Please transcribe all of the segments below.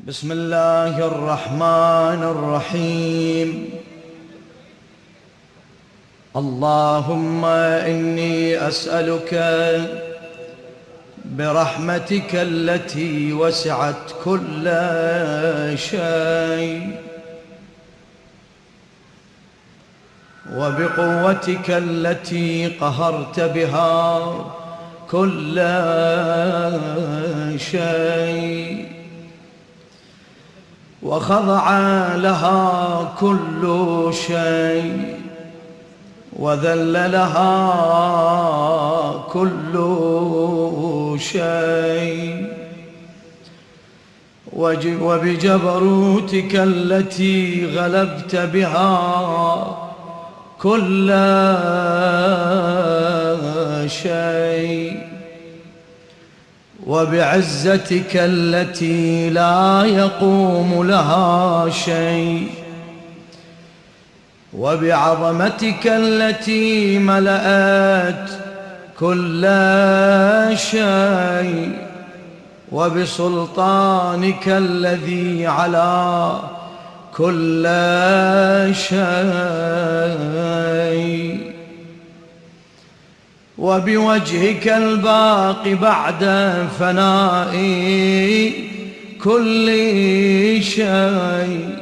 بسم الله الرحمن الرحيم. اللهم إني أسألك برحمتك التي وسعت كل شيء وبقوتك التي قهرت بها كل شيء وخضع لها كل شيء وذل لها كل شيء وبجبروتك التي غلبت بها كل شيء وبعزتك التي لا يقوم لها شيء وبعظمتك التي ملأت كل شيء وبسلطانك الذي على كل شيء وبوجهك الباقي بعد فناء كل شيء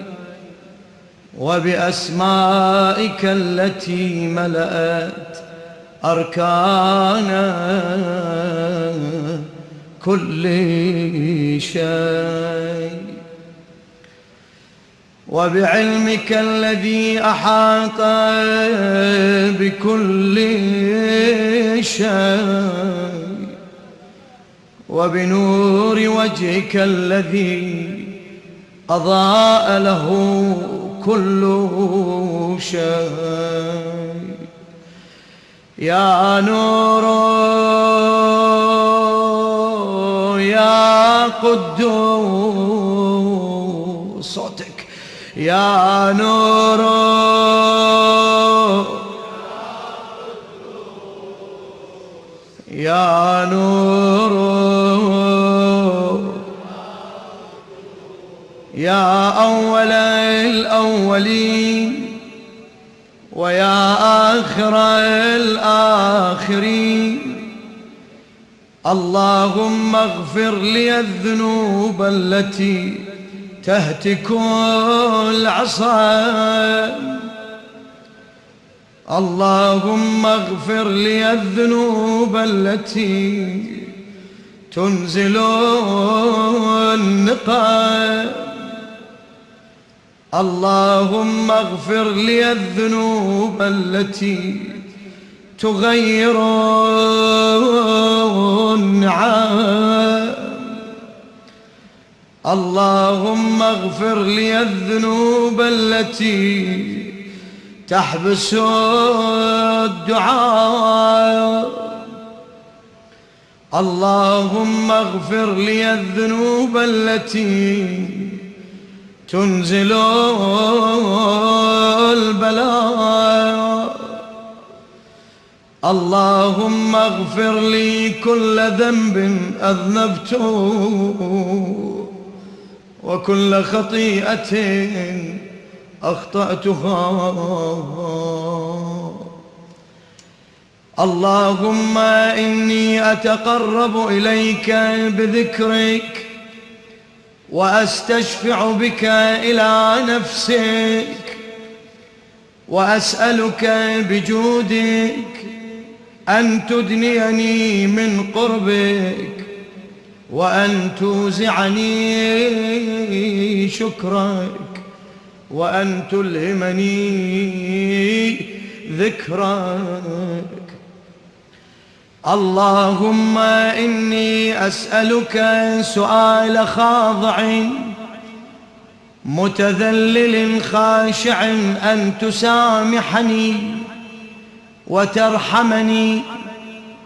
وبأسمائك التي ملأت أركان كل شيء وبعلمك الذي أحاط بكل شيء وبنور وجهك الذي أضاء له كل شيء. يا نور يا قدوس، صوتك يا نور يا نور يا أول الأولين ويا آخر الآخرين. اللهم اغفر لي الذنوب التي تهتك العصا. اللهم اغفر لي الذنوب التي تنزل النقم. اللهم اغفر لي الذنوب التي تغير النعم. اللهم اغفر لي الذنوب التي تحبس الدعاء. اللهم اغفر لي الذنوب التي تنزل البلاء. اللهم اغفر لي كل ذنب أذنبته وكل خطيئة أخطأتها. اللهم إني أتقرب إليك بذكرك وأستشفع بك إلى نفسك وأسألك بجودك أن تدنيني من قربك وأن توزعني شكرك وأن تلهمني ذكرك. اللهم إني أسألك سؤال خاضع متذلل خاشع أن تسامحني وترحمني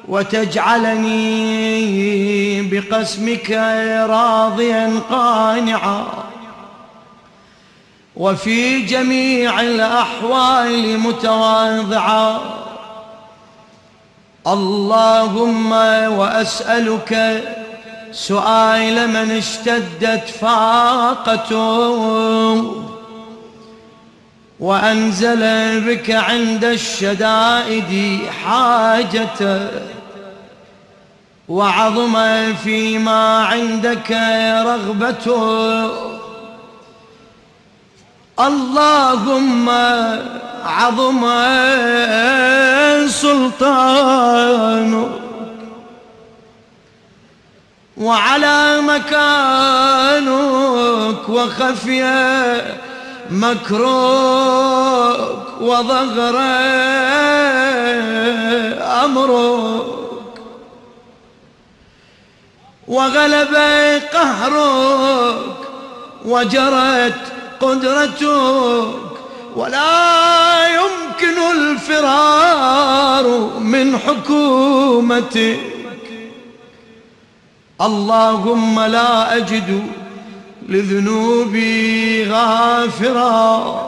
وتجعلني بقسمك راضيا قانعا وفي جميع الأحوال متواضعا. اللهم وأسألك سؤال من اشتدت فاقته وأنزل بك عند الشدائد حاجته وعظم فيما عندك رغبته. اللهم عظم سلطانك وعلى مكانك وخفي مكروك وظهر أمرك وغلب قهرك وجرت قدرتك ولا يمكن الفرار من حكومتك. اللهم لا أجد لذنوبي غافرا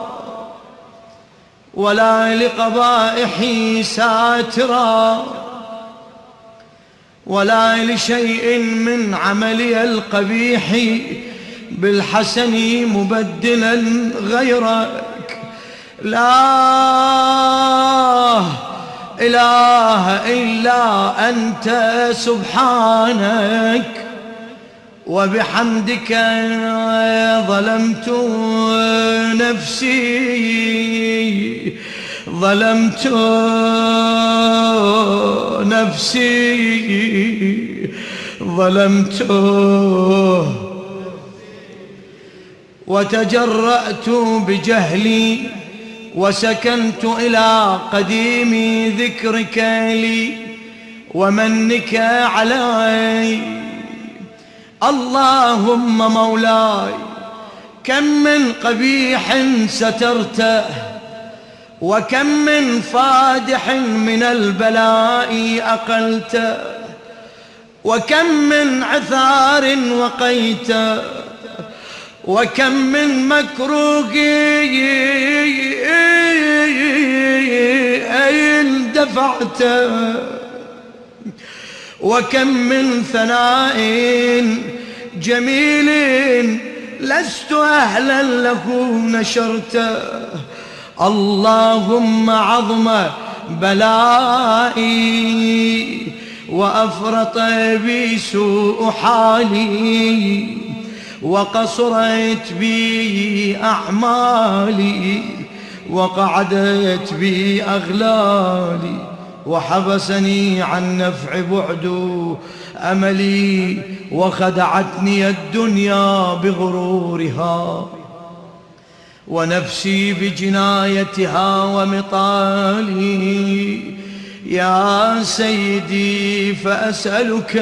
ولا لقبائحي ساترا ولا لشيء من عملي القبيح بالحسن مبدلا غيرك. لا إله إلا أنت سبحانك وبحمدك ظلمت نفسي ظلمت نفسي ظلمت وتجرأت بجهلي وسكنت إلى قديم ذكرك لي ومنك علي. اللهم مولاي كم من قبيح سترته وكم من فادح من البلاء أقلته وكم من عثار وقيته وكم من مكروه أين دفعته وكم من ثناء جميل لست أهلا له نشرته. اللهم عظم بلائي وأفرط بي سوء حالي وقصرت بي أعمالي وقعدت بي أغلالي وحبسني عن نفع بعد أملي وخدعتني الدنيا بغرورها ونفسي بجنايتها ومطالي. يا سيدي فأسألك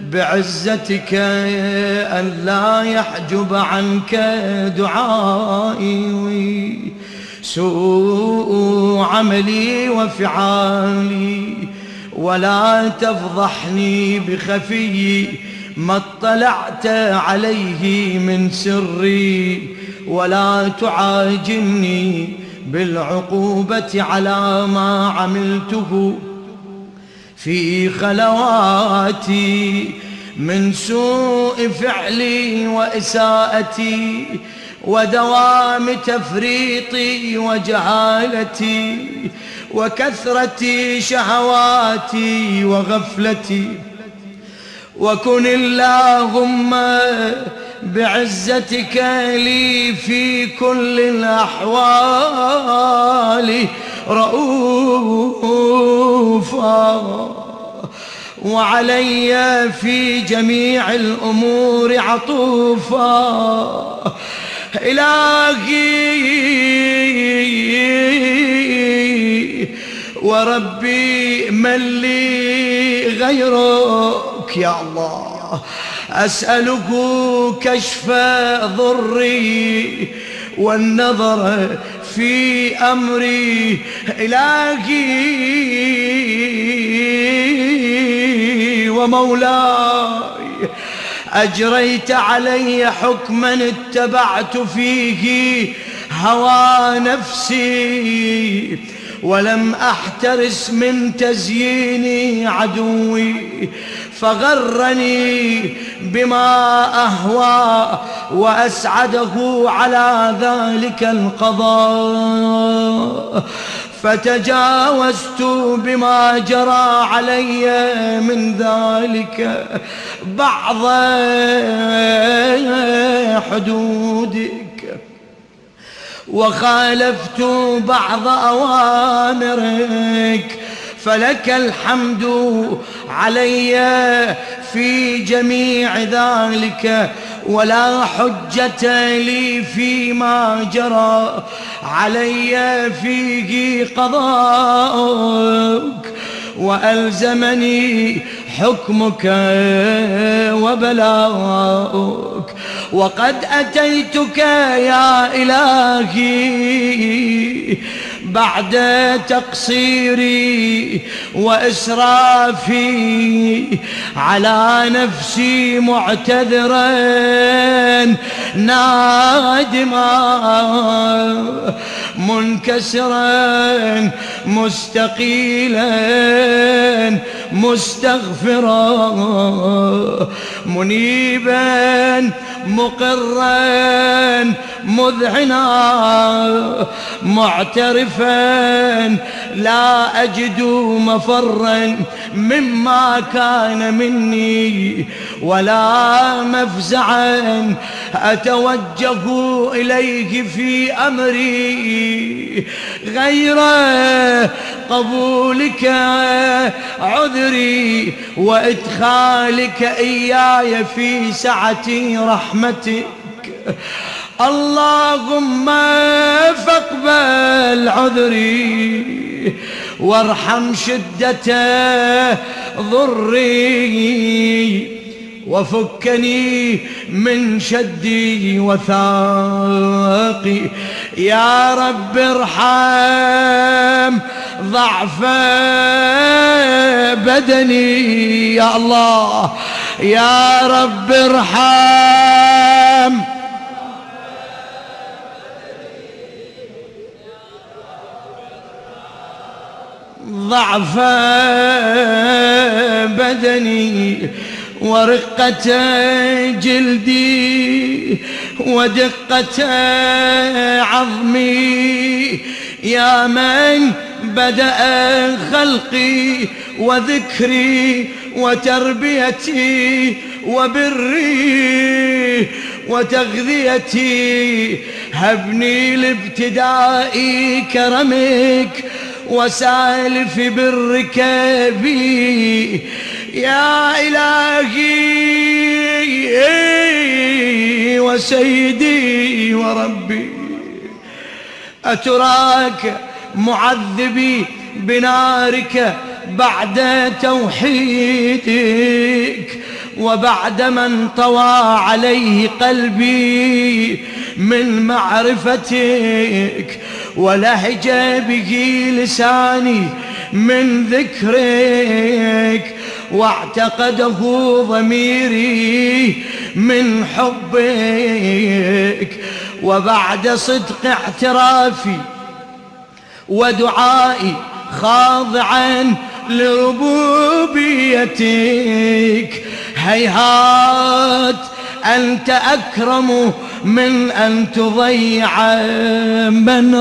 بعزتك أن لا يحجب عنك دعائي سوء عملي وفعالي ولا تفضحني بخفي ما اطلعت عليه من سري ولا تعاجلني بالعقوبة على ما عملته في خلواتي من سوء فعلي وإساءتي ودوام تفريطي وجهالتي وكثرة شهواتي وغفلتي. وكن اللهم بعزتك لي في كل الأحوال رؤوفا وعلي في جميع الأمور عطوفا. إلهي وربي من لي غيرك يا الله أسألك كشف ضري والنظر في أمري. إلهي ومولاي أجريت علي حكما اتبعت فيه هوى نفسي ولم أحترس من تزيين عدوي، فغرني بما أهوى وأسعده على ذلك القضاء، فتجاوزت بما جرى علي من ذلك بعض حدودك، وخالفت بعض أوامرك، فلك الحمد علي في جميع ذلك، ولا حجة لي فيما جرى علي فيه قضاءك، وألزمني حكمك وبلاؤك، وقد أتيتك يا إلهي بعد تقصيري وإسرافي على نفسي معتذرا نادما منكسرا مستقيلا مستغفرا منيبا مقرا مذعنا معترفا لا أجد مفرا مما كان مني، ولا مفزعا أتوجه إليه في أمري غير قبولك عذري وإدخالك إياي في سعة رحمتك. اللهم فاقبل عذري وارحم شدة ضري، وفكني من شدي وثاقي. يا رب ارحم ضعف بدني، يا الله يا رب ارحم ضعف بدني ورقة جلدي ودقة عظمي. يا من بدأ خلقي وذكري وتربيتي وبري وتغذيتي، هبني لابتداء كرمك وسالف برك بي. يا إلهي وسيدي وربي، أتراك معذبي بنارك بعد توحيدك، وبعد من طوى عليه قلبي من معرفتك، ولهج به لساني من ذكرك، واعتقده ضميري من حبك. وبعد صدق اعترافي ودعائي خاضعا لربوبيتك، هيهات أنت أكرم من أن تضيع من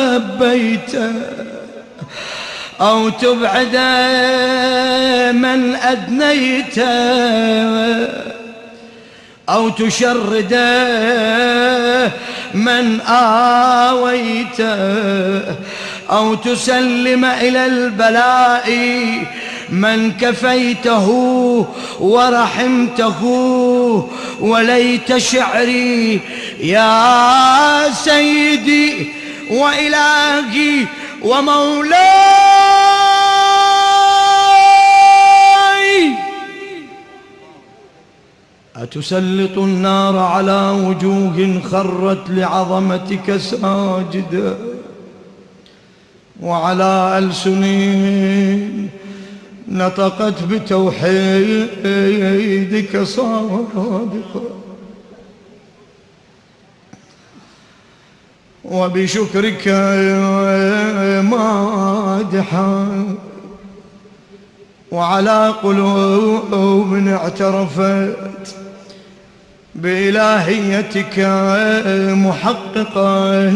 ربيته، أو تبعد من أدنيته، أو تشرد من آويته، أو تسلم إلى البلاء من كفيته ورحمته. وليت شعري يا سيدي وإلهي ومولاي، أتسلط النار على وجوه خرت لعظمتك ساجدة، وعلى ألسن نطقت بتوحيدك صادقة، وبشكرك مادحا، وعلى قلوب اعترفت بإلهيتك محققة،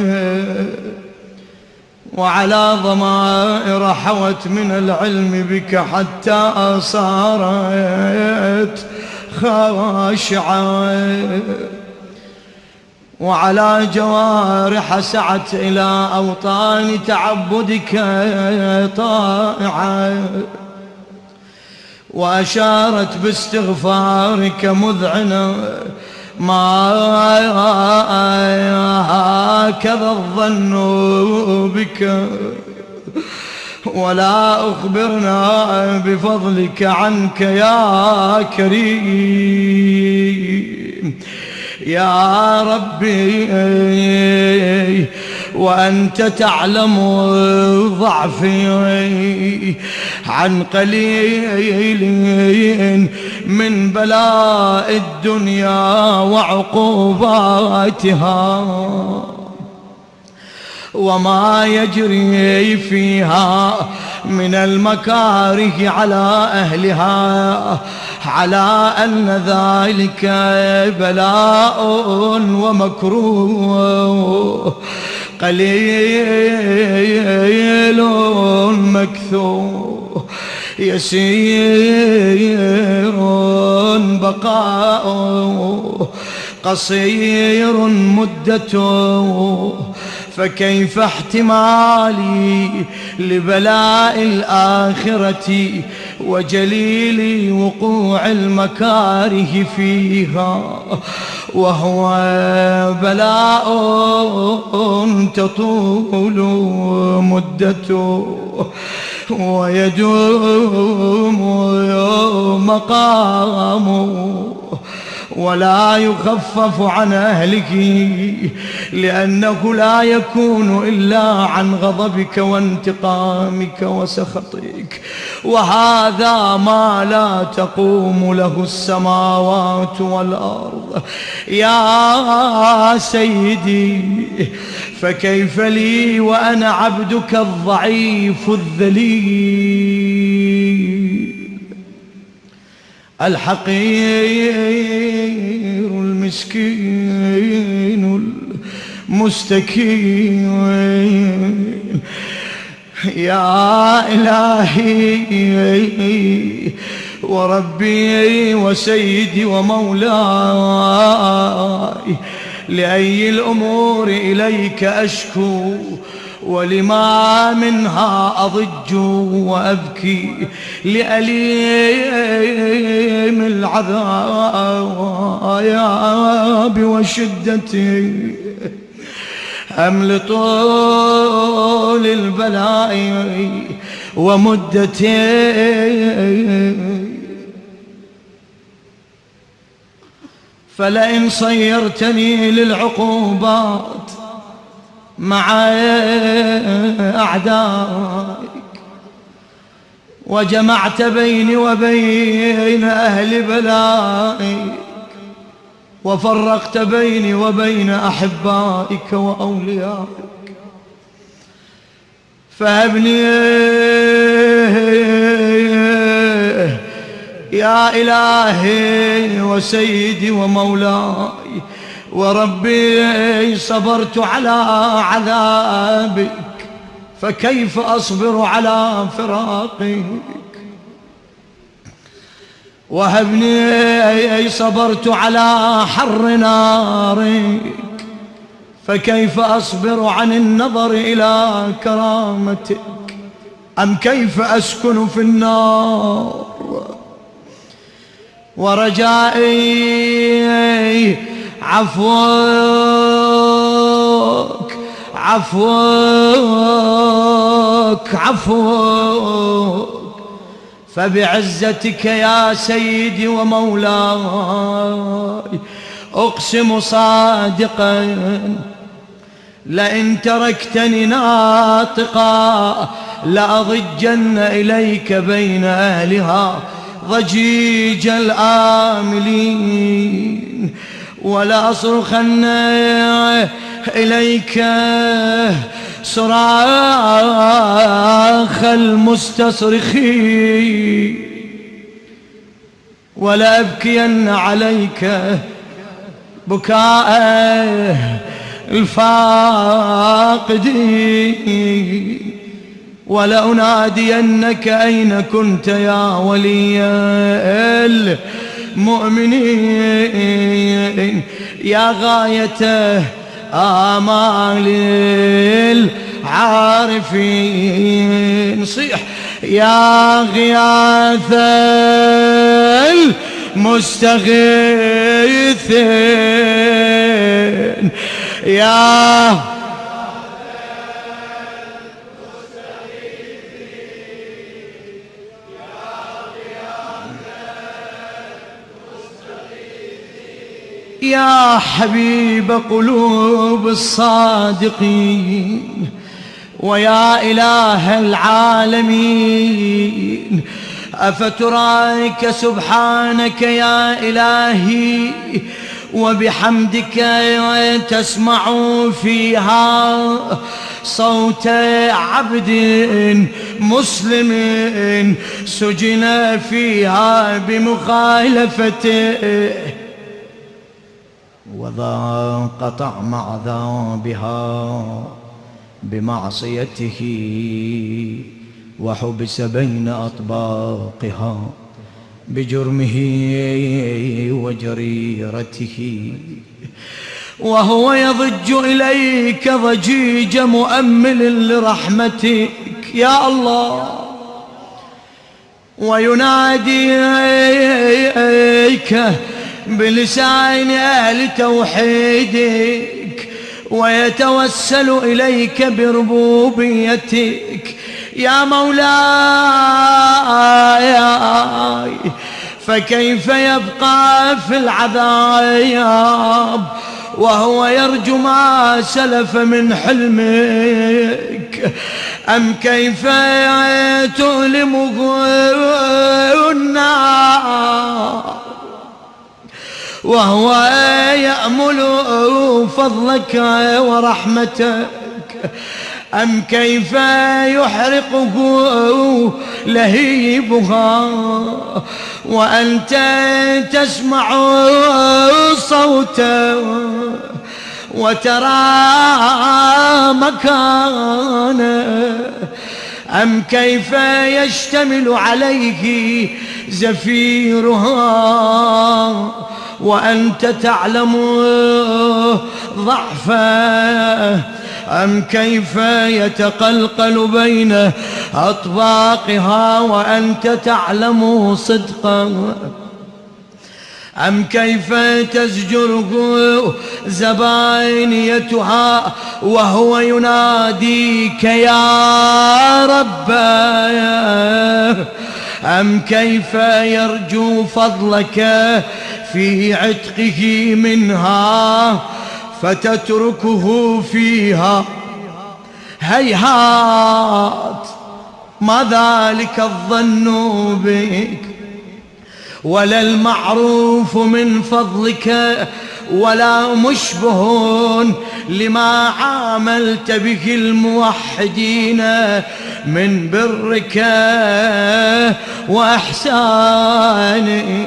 وعلى ضمائر حوت من العلم بك حتى صارت خاشعة، وعلى جوارح سعت إلى أوطان تعبدك طائعة، وأشارت باستغفارك مذعنة ما هكذا الظن بك، ولا أخبرنا بفضلك عنك يا كريم يا ربي، وأنت تعلم ضعفي عن قليل من بلاء الدنيا وعقوباتها، وما يجري فيها من المكاره على أهلها، على أن ذلك بلاء ومكروه قليل مكثور، يسير بقاؤه قصير مدته، فكيف احتمالي لبلاء الآخرة وجليل وقوع المكاره فيها، وهو بلاء تطول مدته ويدوم مقامه، ولا يخفف عن أهلك، لأنه لا يكون إلا عن غضبك وانتقامك وسخطك، وهذا ما لا تقوم له السماوات والأرض يا سيدي، فكيف لي وأنا عبدك الضعيف الذليل الحقير المسكين المستكين، يا إلهي وربي وسيدي ومولاي، لأي الأمور إليك أشكو، ولما منها أضج وأبكي، لأليم العذاب وشدته، أم لطول البلاء ومدته، فلئن صيرتني للعقوبات مع أعدائك، وجمعت بيني وبين أهل بلائك، وفرقت بيني وبين أحبائك وأوليائك، فهبني يا إلهي وسيدي ومولاي وربي، صبرت على عذابك، فكيف أصبر على فراقك؟ وهبني صبرت على حر نارك، فكيف أصبر عن النظر إلى كرامتك؟ أم كيف أسكن في النار؟ ورجائي عفوك عفوك عفوك، فبعزتك يا سيدي ومولاي أقسم صادقا، لئن تركتني ناطقا لأضجن إليك بين أهلها ضجيج الآملين، ولا أصرخن إليك صراخ المستصرخين، ولا أبكين عليك بكاء الفاقدين، ولأنادينك أين كنت يا ولي المؤمنين، يا غاية آمال العارفين. صيح يا غياث المستغيثين، يا يا حبيب قلوب الصادقين، ويا إله العالمين، أفتراك سبحانك يا إلهي وبحمدك تسمع فيها صوت عبد مسلم سجن فيها بمخالفته، وذاق طعم عذابها بمعصيته، وحبس بين أطباقها بجرمه وجريرته، وهو يضج إليك ضجيج مؤمل لرحمتك يا الله، ويناديك بلسان أهل توحيدك، ويتوسل إليك بربوبيتك يا مولاي، فكيف يبقى في العذاب وهو يرجو ما سلف من حلمك؟ أم كيف تؤلمه النار وهو يأمل فضلك ورحمتك؟ أم كيف يحرقه لهيبها وأنت تسمع صوته وترى مكانه؟ أم كيف يشتمل عليه زفيرها وأنت تعلم ضعفه؟ أم كيف يتقلقل بين أطباقها وأنت تعلم صدقه؟ أم كيف تزجره زبانيتها وهو يناديك يا رب؟ أم كيف يرجو فضلك في عتقه منها فتتركه فيها؟ هيهات ما ذلك الظن بك، ولا المعروف من فضلك، ولا مشبه لما عاملت به الموحدين من برك وإحسانك.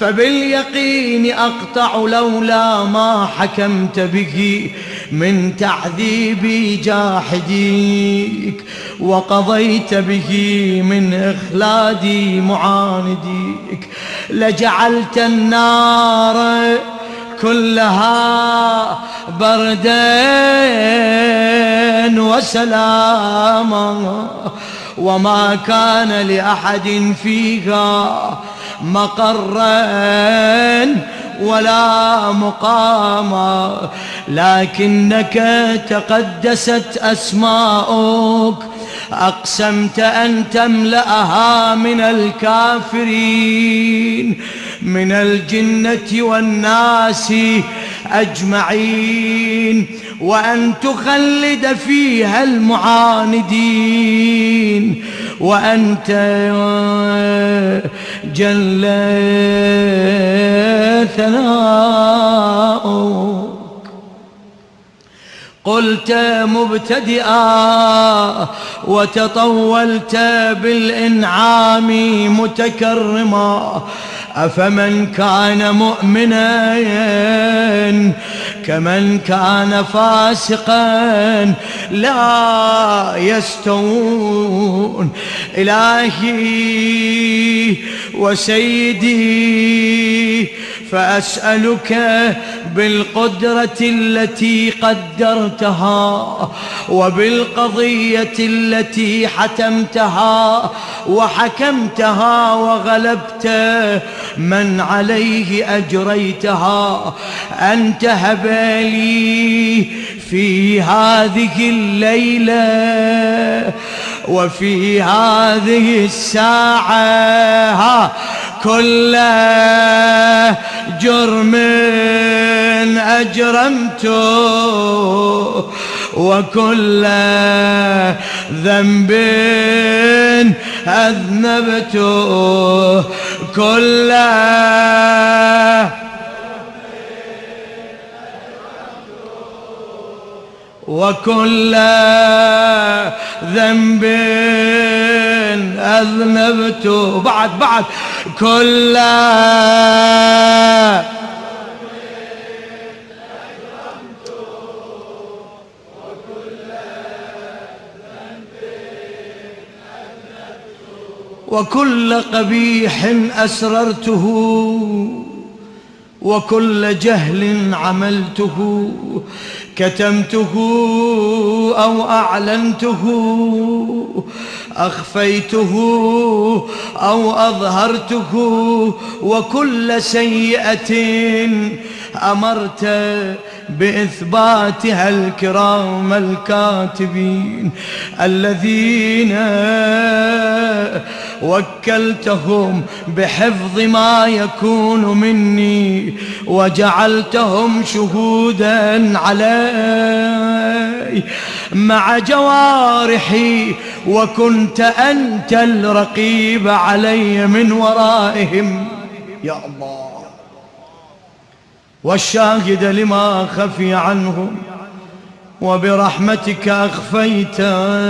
فباليقين أقطع لولا ما حكمت به من تعذيب جاحديك، وقضيت به من إخلاد معانديك، لجعلت النار كلها بردا وسلاما، وما كان لأحد فيها مقرا ولا مقاما، لكنك تقدست أسماؤك، أقسمت أن تملأها من الكافرين من الجنة والناس أجمعين، وأن تخلد فيها المعاندين، وأنت جل ثناؤك قلت مبتدئا وتطولت بالإنعام متكرما، أفمن كان مؤمنا كمن كان فاسقا لا يستوون. إلهي وسيدي فأسألك بالقدرة التي قدرتها وبالقضية التي حتمتها وحكمتها وغلبت من عليه أجريتها، أن تهب لي في هذه الليلة وفي هذه الساعة كل جرم أجرمته وكل ذنب أذنبته، كل وكل ذنب أذنبته، بعد كل وكل قبيح أسررته وكل جهل عملته، كتمته أو أعلنته، أخفيته أو أظهرته، وكل سيئة أمرت بإثباتها الكرام الكاتبين الذين وكلتهم بحفظ ما يكون مني وجعلتهم شهودا علي مع جوارحي، وكنت أنت الرقيب علي من ورائهم يا الله، والشاهد لما خفي عنهم، وبرحمتك أخفيته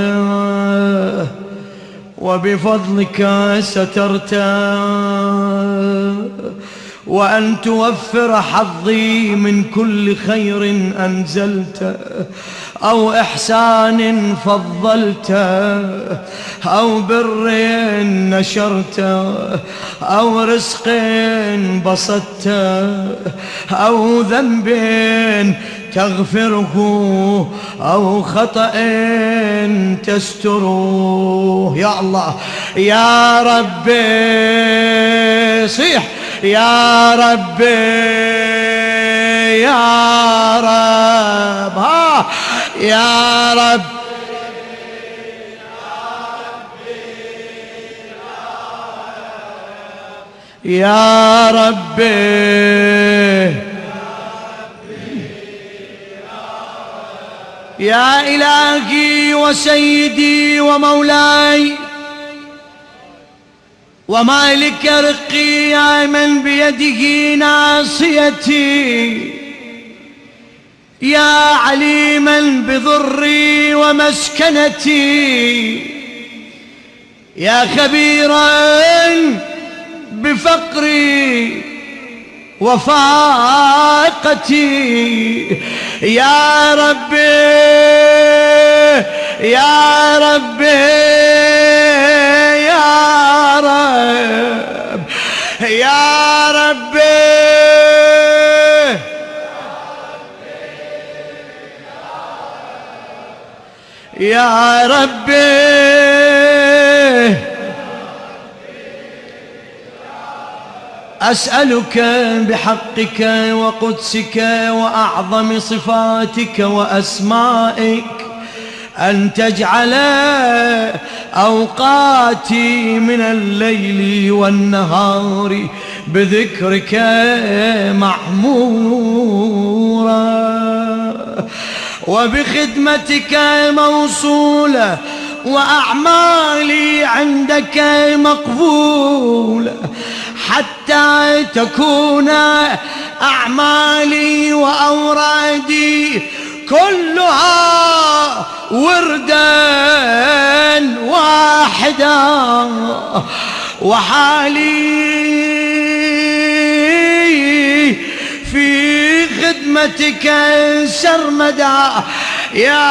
وبفضلك سترته، وأن توفر حظي من كل خير أنزلته أو إحسان فضلته أو بر نشرته أو رزق بسطته أو ذنب تغفره أو خطأ تستره. يا الله يا ربي صيح يا ربي يا رب، ها يا رب يا ربي يا إلهي وسيدي ومولاي ومالك رقي، يا من بيده ناصيتي، يا عليما بضري ومسكنتي، يا خبيرا بفقري وفاقتي، يا ربي يا ربي يا رب يا ربي يا ربي أسألك بحقك وقدسك وأعظم صفاتك وأسمائك أن تجعل أوقاتي من الليل والنهار بذكرك معمورة وبخدمتك موصولة وأعمالي عندك مقبولة، حتى تكون أعمالي وأورادي كلها وردا واحدا، وحالي في خدمتك سرمدا يا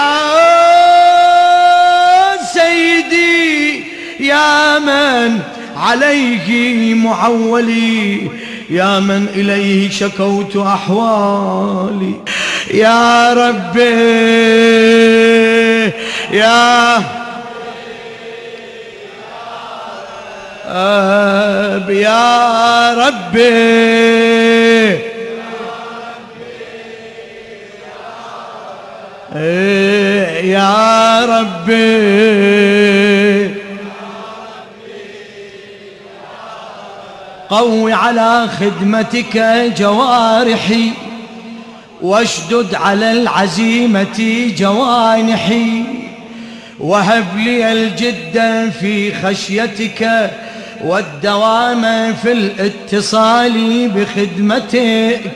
سيدي، يا من عليه معولي، يا من إليه شكوت أحوالي. يا ربي يا ربي يا ربي قوي على خدمتك جوارحي، واشدد على العزيمة جوانحي، وهب لي الجد في خشيتك والدوام في الاتصال بخدمتك،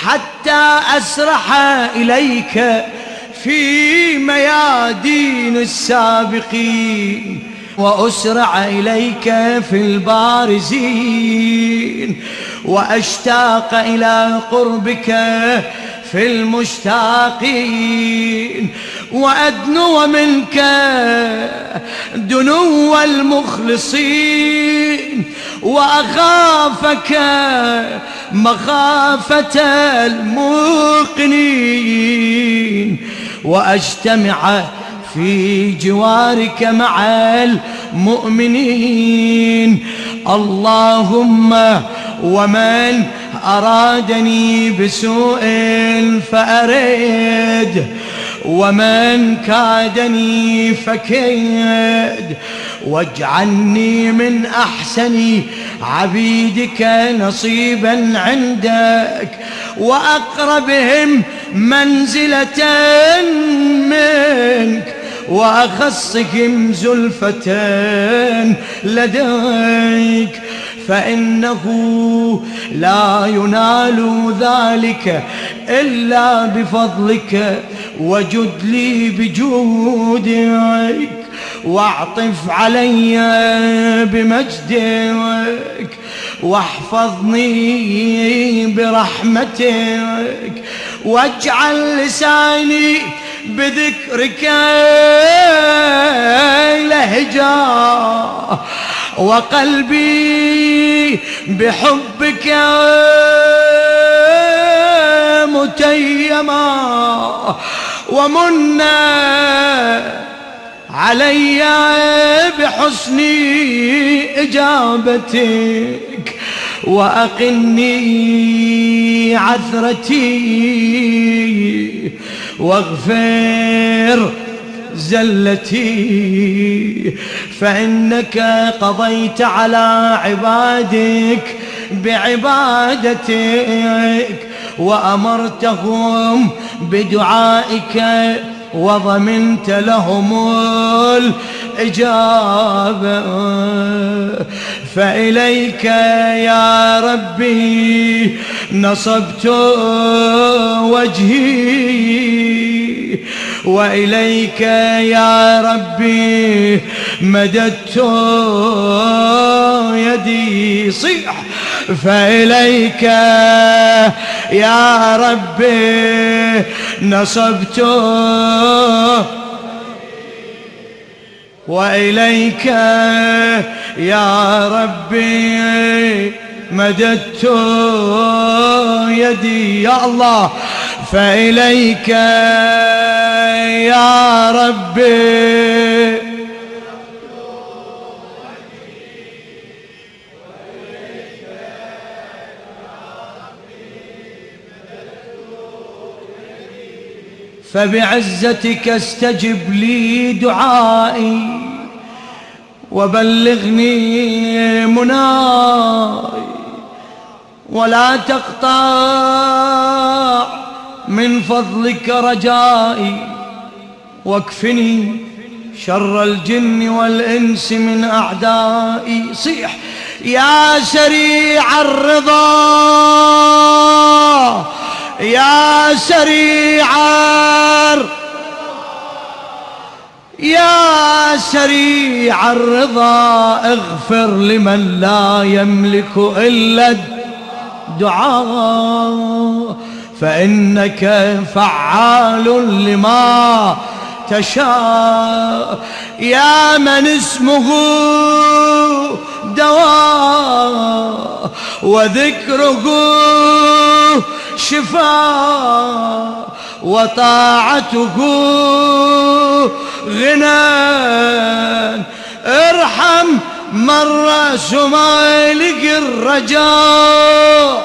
حتى أسرح إليك في ميادين السابقين، وأسرع إليك في البارزين، وأشتاق إلى قربك في المشتاقين، وأدنو منك دنو المخلصين، وأخافك مخافة الموقنين، وأجتمع في جوارك مع المؤمنين. اللهم ومن أرادني بسوء فأرد، ومن كادني فكيد، واجعلني من أحسن عبيدك نصيبا عندك، وأقربهم منزلة منك، وأخصهم زلفة لديك، فإنه لا ينال ذلك إلا بفضلك، وجد لي بجودك، واعطف علي بمجدك، واحفظني برحمتك، واجعل لساني بذكرك لهجا، وقلبي بحبك متيما، ومنا علي بحسن إجابتك، وأقني عثرتي، واغفر زلتي، فإنك قضيت على عبادك بعبادتك، وأمرتهم بدعائك، وضمنت لهم الإجابة. فإليك يا ربي نصبت وجهي، وإليك يا ربي مددت يدي. صيح. فإليك يا ربي نصبت، وإليك يا ربي مددت يدي. يا الله. فإليك يا ربي فبعزتك استجب لي دعائي، وبلغني مناي، ولا تقطع من فضلك رجائي، واكفني شر الجن والإنس من أعدائي. صيح. يا سريع الرضا، يا سريع الرضا اغفر لمن لا يملك إلا الدعاء، فإنك فعال لما تشاء. يا من اسمه دواء وذكره شفاء وطاعته غنى، ارحم من راسه ما يلقي الرجاء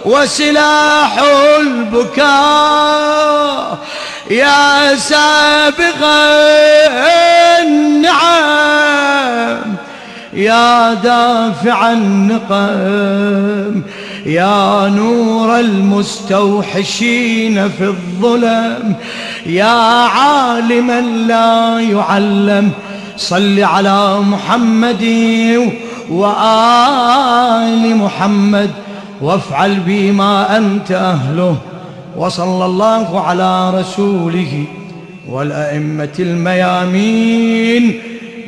وسلاح البكاء. يا سابق النعم يا دافع النقم، يا نور المستوحشين في الظلم، يا عالما لا يعلم، صل على محمد وآل محمد وافعل بما أنت أهله. وصلى الله على رسوله والأئمة الميامين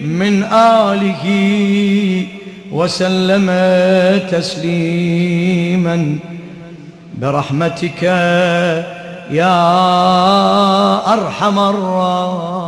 من آله وسلم تسليما برحمتك يا أرحم الراحمين.